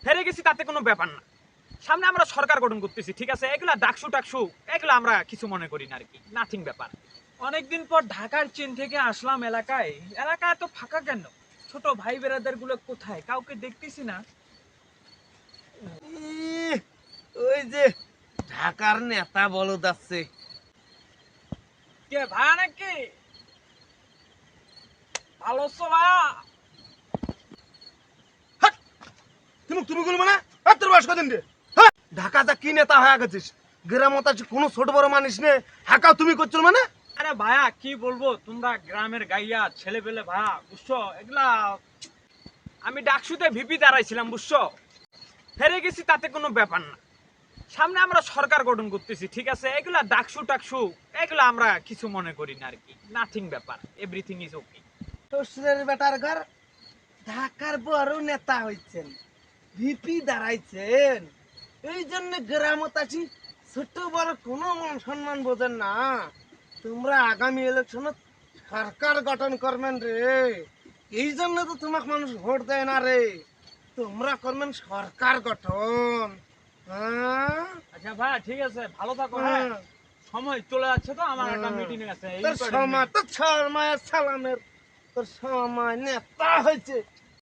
হেরে গেছি তাতে কোনো ব্যাপার না। সামনে আমরা সরকার গঠন করতেছি, ঠিক আছে? এগুলা ডাকসু টাকসু এগুলো আমরা কিছু মনে করি না আর কি, নাথিং ব্যাপার। অনেকদিন পর ঢাকার চীন থেকে আসলাম এলাকায়। এলাকা এত ফাঁকা কেন? ছোট ভাই বেরাদার গুলো কোথায়? কাউকে দেখতেছি না। ইহ, ওই যে ঢাকার নেতা বলদ আছে। কে ভাই নাকি? ভালো আছো ভাইয়া? তুমি তুমি বলবো না? তোর বয়স কদিন রে? হ্যাঁ, ঢাকা যা কি নেতা হয়ে গেছিস, গ্রামত আছে কোনো ছোট বড় মানুষ নে, হাঁকাও তুমি করছিল মানে? আরে ভাইয়া কি বলবো, তোমরা গ্রামের গাইয়া ছেলে পেলে ভাইয়া, বুঝছো এগুলা। আমি ডাকসুতে ভিপি দাঁড়াইছিলাম, বুঝছো? হেরে গেছি তাতে কোনো ব্যাপার না। সামনে আমরা সরকার গঠন করতেছি, ঠিক আছে? এগুলা ডাকসু টাকসু এগুলা আমরা কিছু মনে করি না আর কি, নাথিং ব্যাপার, এভরিথিং ইজ ওকে। শ্বশুরের বেটার ঘর ঢাকার বড় নেতা হইছেন, ভিপি দাঁড়াইছেন, এই জন্য গ্রামত আছি ছোট বড় কোনো মান সম্মান বোঝেন না। তোমরা আগামী ইলেকশনত সরকার গঠন করবেন রে, এই জন্য তো তোমাকে মানুষ ভোট দেয় না রে। তোমরা করবেন সরকার গঠন। হ্যাঁ? আচ্ছা ভাই ঠিক আছে, ভালো থাকো। হ্যাঁ, সময় চলে যাচ্ছে তো, আমার একটা মিটিং আছে। তোর সময় তো ছয় মায়ের সালামের, তোর সময় নেতা হয়েছে।